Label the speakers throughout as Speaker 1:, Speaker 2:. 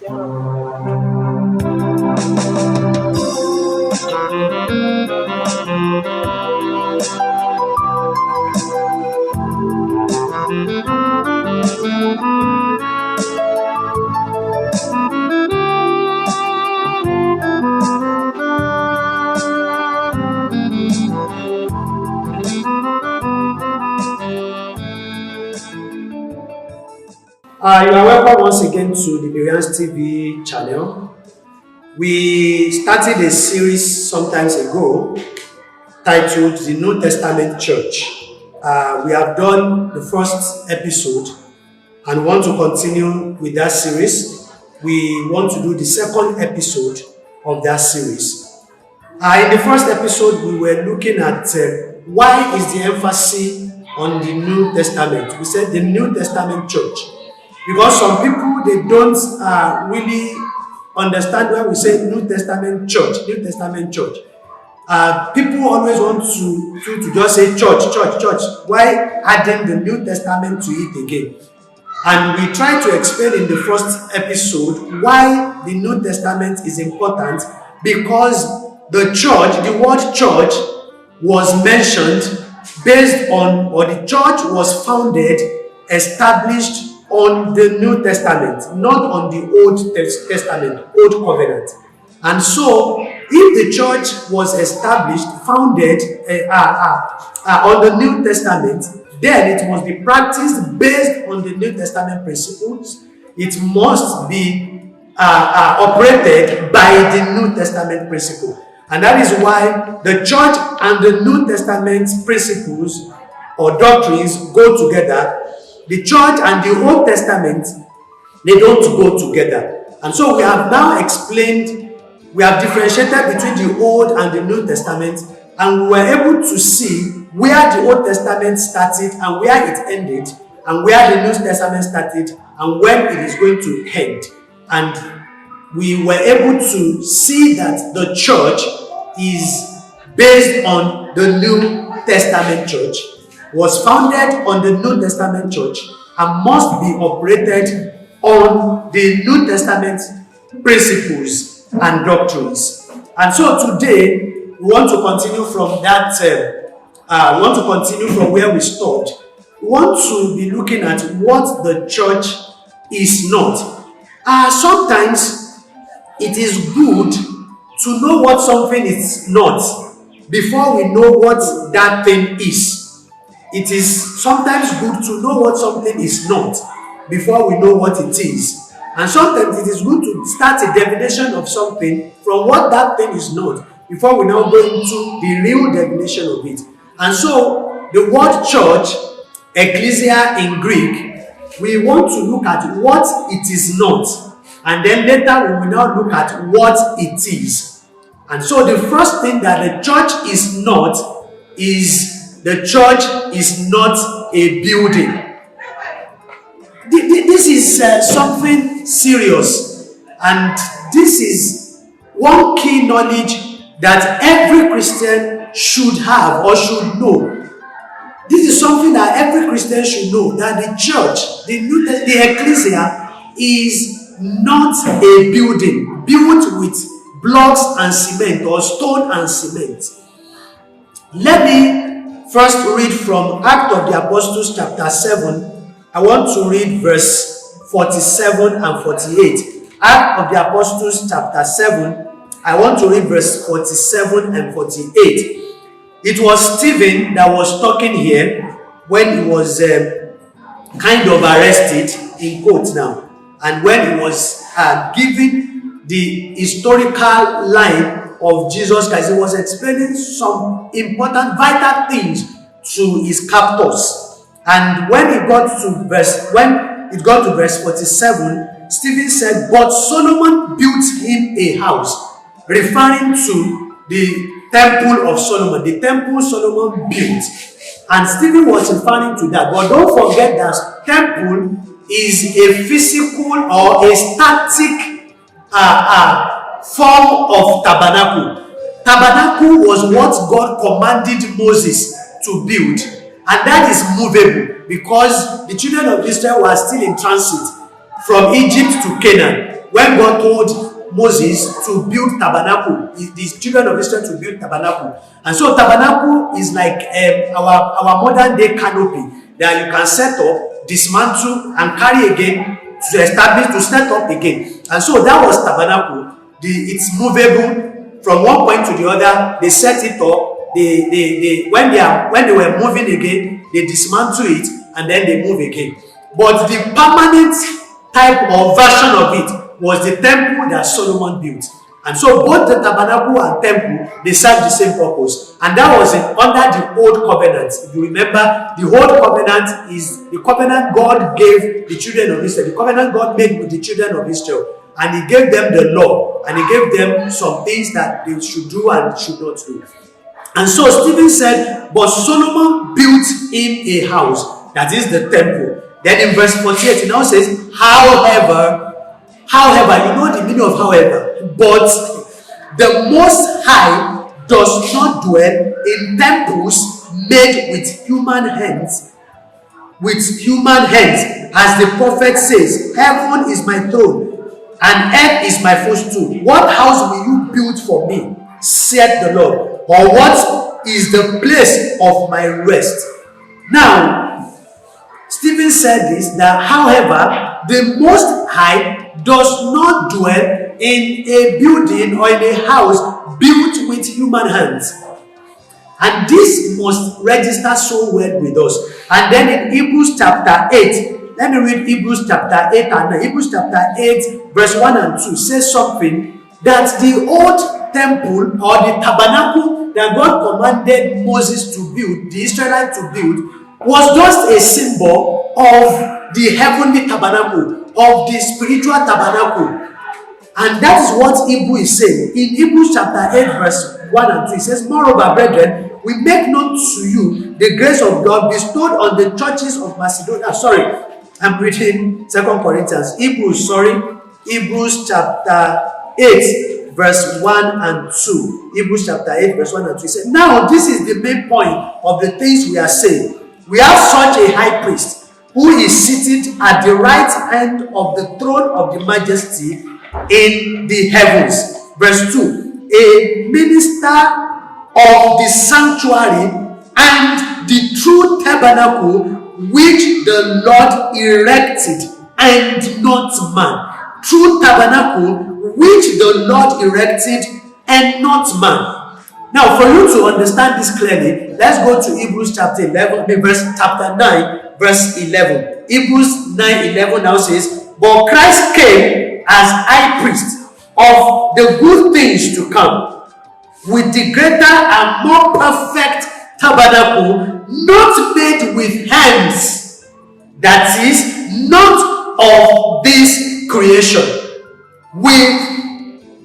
Speaker 1: You are welcome once again to the Bereans TV channel. We started a series sometimes ago titled The New Testament Church. We have done the first episode and want to continue with that series. We want to do the second episode of that series. In the first episode, we were looking at why is the emphasis on the New Testament. We said the New Testament Church. Because some people, they don't really understand when we say New Testament Church, New Testament Church. People always want to just say church. Why adding the New Testament to it again? And we try to explain in the first episode why the New Testament is important, because the church, the word church was mentioned based on, or the church was founded, established on the New Testament, not on the Old Testament, Old Covenant. And so, if the church was established, founded on the New Testament, then it must be practiced based on the New Testament principles. It must be operated by the New Testament principle. And that is why the church and the New Testament principles or doctrines go together. The church and the Old Testament, they don't go together. And so we have now explained, we have differentiated between the Old and the New Testament, and we were able to see where the Old Testament started and where it ended, and where the New Testament started and when it is going to end. And we were able to see that the church is based on the New Testament church, was founded on the New Testament church, and must be operated on the New Testament principles and doctrines. And so today, we want to continue from that, we want to continue from where we stopped. We want to be looking at what the church is not. Sometimes it is good to know what something is not before we know what that thing is. It is sometimes good to know what something is not before we know what it is. And sometimes it is good to start a definition of something from what that thing is not before we now go into the real definition of it. And so the word church, ecclesia in Greek, we want to look at what it is not. And then later we will now look at what it is. And so the first thing that the church is not is the church is not a building. This is something serious, and this is one key knowledge that every Christian should have or should know. This is something that every Christian should know, that the church, the ecclesia, is not a building built with blocks and cement or stone and cement. Let me first read from Acts of the Apostles chapter 7. I want to read verse 47 and 48. Acts of the Apostles chapter 7. I want to read verse 47 and 48. It was Stephen that was talking here when he was kind of arrested, in quotes now, and when he was giving the historical line of Jesus Christ. He was explaining some important, vital things to his captors. And when it got to verse 47, Stephen said, "But Solomon built him a house," referring to the temple of Solomon, the temple Solomon built. And Stephen was referring to that. But don't forget that temple is a physical or a static form of tabernacle. Tabernacle was what God commanded Moses to build, and that is movable because the children of Israel were still in transit from Egypt to Canaan. when God told Moses to build tabernacle, the children of Israel to build tabernacle. And so tabernacle is like our modern day canopy that you can set up, dismantle, and carry again to establish, to set up again. And so that was tabernacle. It's movable from one point to the other. They set it up. When they were moving again, they dismantle it and then they move again. But the permanent type or version of it was the temple that Solomon built. And so both the tabernacle and temple, they serve the same purpose. And that was under the old covenant. If you remember, the old covenant is the covenant God gave the children of Israel. The covenant God made with the children of Israel. And he gave them the law. And he gave them some things that they should do and should not do. And so Stephen said, but Solomon built him a house, that is the temple. Then in verse 48, it now says, however, you know the meaning of however, but the Most High does not dwell in temples made with human hands. With human hands, as the prophet says, heaven is my throne, and earth is my footstool. What house will you build for me, saith the Lord? Or what is the place of my rest? Now, Stephen said this, that however, the Most High does not dwell in a building or in a house built with human hands. And this must register so well with us. And then in Hebrews chapter 8, let me read Hebrews chapter 8 and 9. Hebrews chapter 8 verse 1 and 2 says something that the old temple or the tabernacle that God commanded Moses to build, the Israelites to build, was just a symbol of the heavenly tabernacle, of the spiritual tabernacle. And that is what Hebrew is saying. In Hebrews chapter 8 verse 1 and 2, it says, moreover, brethren, we make known to you the grace of God bestowed on the churches of Macedonia. Sorry, I'm reading 2 Corinthians. Hebrews chapter 8 verse 1 and 2. Hebrews chapter 8 verse 1 and 2. It says, now this is the main point of the things we are saying. We have such a high priest who is seated at the right hand of the throne of the majesty in the heavens. Verse 2. A minister of the sanctuary and the true tabernacle which the Lord erected and not man. True tabernacle which the Lord erected and not man. Now, for you to understand this clearly, let's go to Hebrews chapter 11, chapter 9, verse 11. Hebrews 9:11 now says, but Christ came as high priest of the good things to come, with the greater and more perfect tabernacle, not made with hands, that is, not of this creation.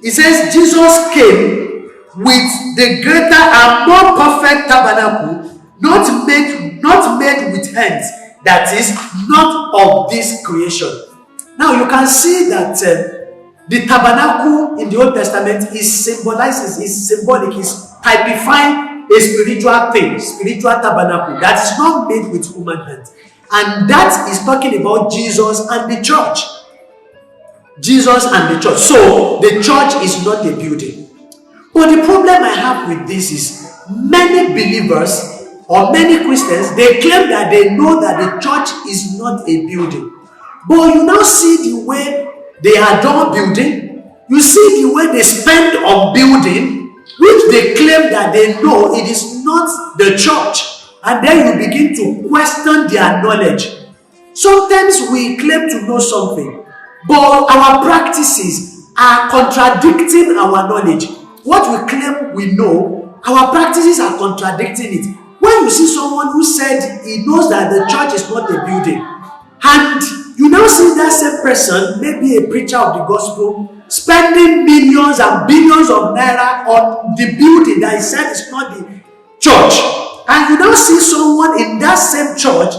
Speaker 1: It says Jesus came with the greater and more perfect tabernacle, not made with hands, that is, not of this creation. Now you can see that the tabernacle in the Old Testament is symbolic, is typifying a spiritual thing, spiritual tabernacle that is not made with human hands. And that is talking about Jesus and the church. Jesus and the church. So the church is not a building. But the problem I have with this is many believers or many Christians, they claim that they know that the church is not a building. But you now see the way they adore building. You see the way they spend on building, which they claim that they know it is not the church. And then you begin to question their knowledge. Sometimes we claim to know something, but our practices are contradicting our knowledge. What we claim we know, our practices are contradicting it. When you see someone who said he knows that the church is not a building, and you now see that same person, maybe a preacher of the gospel, spending millions and billions of naira on the building that he said is not the church, and you now see someone in that same church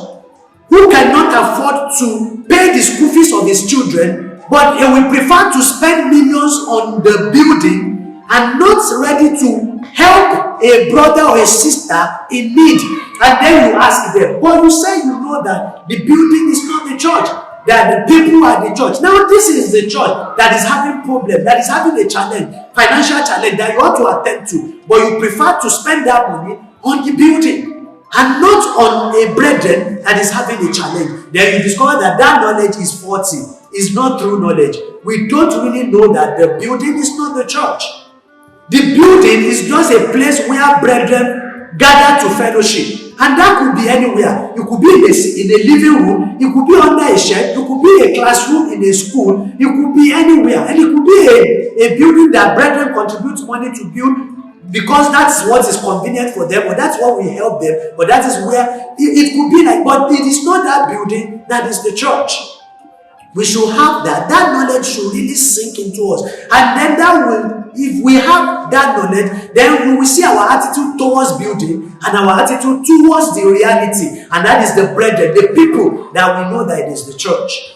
Speaker 1: who cannot afford to pay the school fees of his children, but he will prefer to spend millions on the building and not ready to help a brother or a sister in need. And then you ask them, but you say you know that the building is not the church. that the people at the church. Now, this is the church that is having problem, that is having a challenge, financial challenge that you ought to attend to, but you prefer to spend that money on the building and not on a brethren that is having a challenge. Then you discover that that knowledge is faulty. It's not true knowledge. We don't really know that the building is not the church. The building is just a place where brethren gather to fellowship. And that could be anywhere. You could be in a living room, you could be under a shed, you could be a classroom in a school, you could be anywhere. And it could be a building that brethren contribute money to build because that's what is convenient for them, or that's what will help them, or that is where it could be like, but it is not that building that is the church. We should have that. That knowledge should really sink into us. And then that will, if we have that knowledge, then we will see our attitude towards building and our attitude towards the reality. And that is the brethren, the people that we know that it is the church.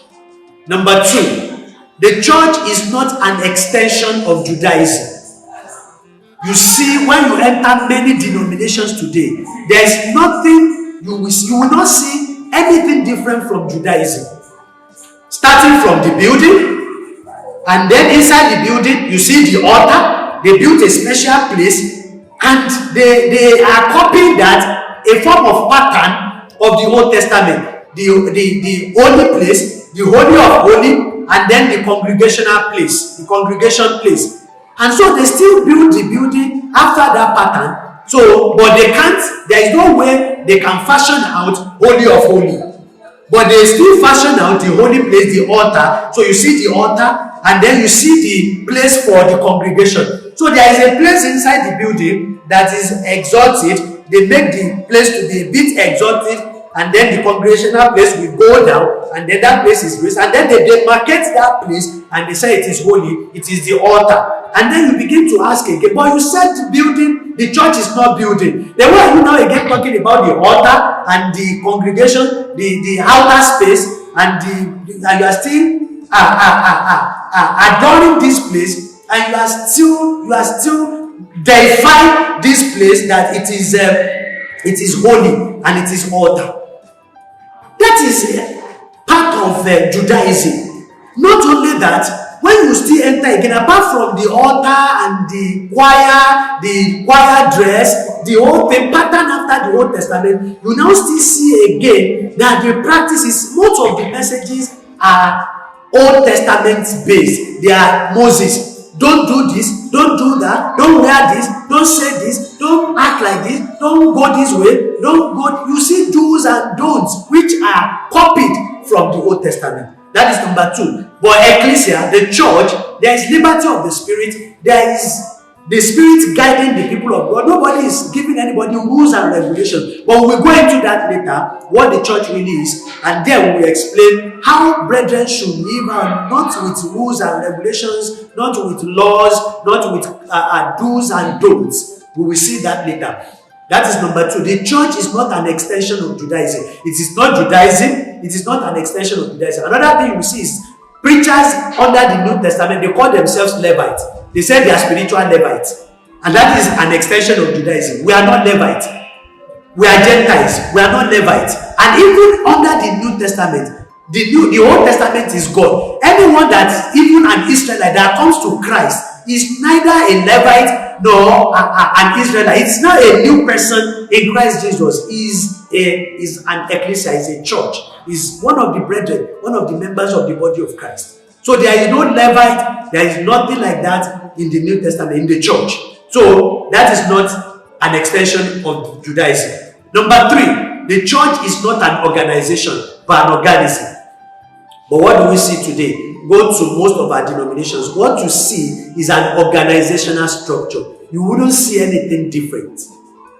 Speaker 1: Number 2, the church is not an extension of Judaism. You see, when you enter many denominations today, there is nothing, you will not see anything different from Judaism. Starting from the building, and then inside the building, you see the altar. They built a special place, and they are copying that, a form of pattern of the Old Testament. The holy place, the holy of holy, and then the congregational place, the congregation place. And so they still build the building after that pattern. So, but they can't, there is no way they can fashion out holy of holy. But they still fashion out the holy place, the altar. So you see the altar, and then you see the place for the congregation. So there is a place inside the building that is exalted. They make the place to be a bit exalted, and then the congregational place will go down, and then that place is raised. And then they demarcate that place, and they say it is holy, it is the altar. And then you begin to ask again, but you said the building, the church is not building. Then why are you now again talking about the altar and the congregation, the outer space, and you are still adorning this place, and you are still verifying this place that it is holy and it is altar. That is part of Judaism. Not only that, when you still enter again, apart from the altar and the choir dress, the whole thing pattern after the Old Testament, you now still see again that the practices, most of the messages are Old Testament based. They are Moses. Don't do this, don't do that, don't wear this, don't say this, don't act like this, don't go this way, don't go. You see do's and don'ts which are copied from the Old Testament. That is number 2. But ecclesia, the church, there is liberty of the Spirit. There is the Spirit guiding the people of God. Nobody is giving anybody rules and regulations. But we will go into that later, what the church really is. And then we will explain how brethren should live, and not with rules and regulations, not with laws, not with do's and don'ts. We will see that later. That is number 2. The church is not an extension of Judaism. It is not Judaism. It is not an extension of Judaism. Another thing you see is preachers under the New Testament, they call themselves Levites. They say they are spiritual Levites. And that is an extension of Judaism. We are not Levites. We are Gentiles. We are not Levites. And even under the New Testament, the Old Testament is God. Anyone that is even an Israelite that comes to Christ is neither a Levite nor an Israelite. It's not a new person in Christ Jesus. Is an ecclesia, is a church, is one of the brethren, one of the members of the body of Christ. So there is no Levite, there is nothing like that in the New Testament, in the church. So that is not an extension of Judaism. Number 3, the church is not an organization, but an organism. But what do we see today? Go to most of our denominations. What you see is an organizational structure. You wouldn't see anything different.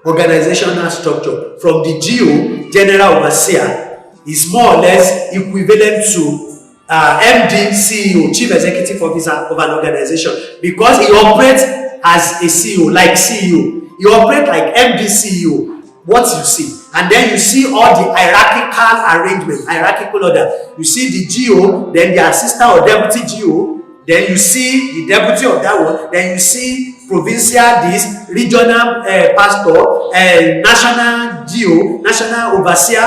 Speaker 1: Organizational structure from the GO, General Overseer, is more or less equivalent to MD, CEO, Chief Executive Officer of an organization, because he operates as a CEO, like CEO. He operates like MD, CEO. What you see. And then you see all the hierarchical arrangement, hierarchical order. You see the GO, then the assistant or deputy GO, Then you see the deputy of that one. Then you see provincial this, regional pastor, national GO, national overseer,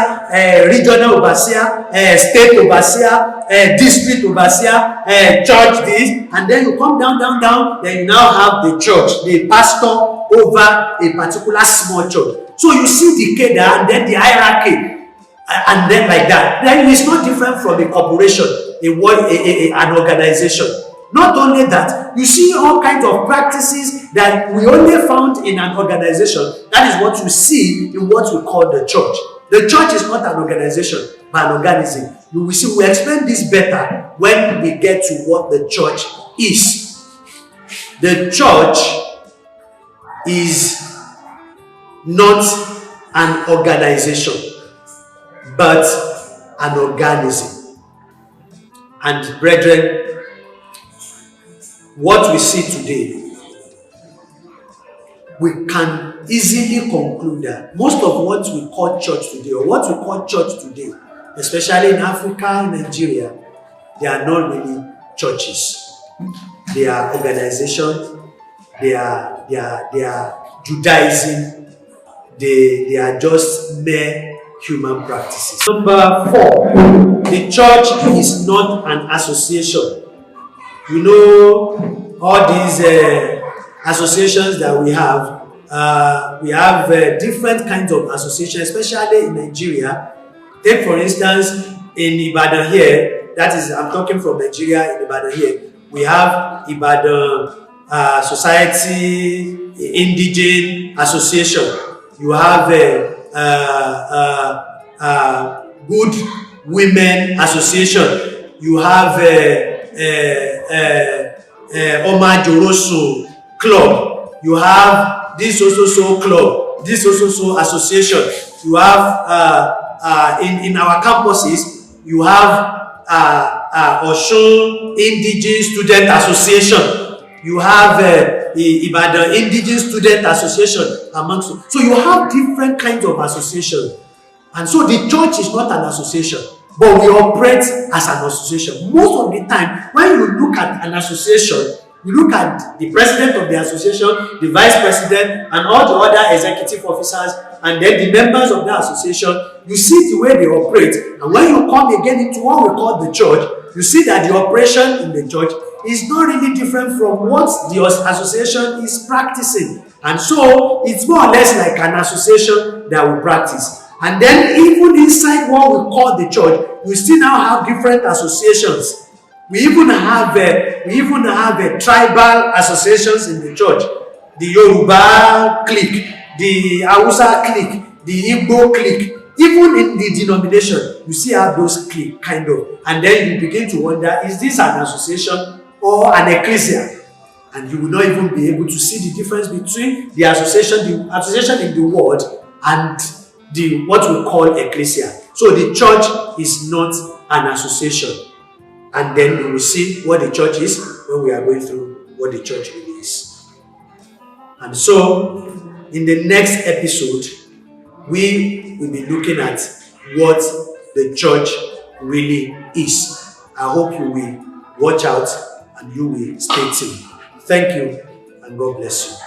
Speaker 1: regional overseer, state overseer, district overseer, church this, and then you come down, then you now have the church, the pastor over a particular small church. So you see the cadre and then the hierarchy. And then like that. Then it's not different from a corporation, an organization. Not only that, you see all kinds of practices that we only found in an organization. That is what you see in what we call the church. The church is not an organization, but an organism. You will see, we explain this better when we get to what the church is. The church is not an organization, but an organism. And brethren, what we see today, we can easily conclude that most of what we call church today, or what we call church today, especially in Africa and Nigeria, they are not really churches. They are organizations. They are Judaism. They are just mere human practices. Number 4, the church is not an association. You know, all these associations that we have different kinds of associations, especially in Nigeria. Take for instance, in Ibadan here, that is, I'm talking from Nigeria, in Ibadan here, we have Ibadan Society Indigene Association. You have Good Women Association. You have Omar Joroso Club. You have this so club, this so association. You have in our campuses, you have Osun Indigene Student Association. You have Ibadan Indigene Student Association amongst them. So you have different kinds of associations. And so the church is not an association, but we operate as an association. Most of the time, when you look at an association, you look at the president of the association, the vice president, and all the other executive officers, and then the members of the association, you see the way they operate. And when you come again into what we call the church, you see that the operation in the church is not really different from what the association is practicing. And so it's more or less like an association that we practice. And then even inside what we call the church, we still now have different associations. We even have tribal associations in the church. The Yoruba clique, the Hausa clique, the Igbo clique. Even in the denomination, you see how those clique kind of. And then you begin to wonder, is this an association or an ecclesia? And you will not even be able to see the difference between the association in the world and what we call ecclesia. So the church is not an association. And then we will see what the church is when we are going through what the church really is. And so in the next episode, we will be looking at what the church really is. I hope you will watch out and you will stay tuned. Thank you and God bless you.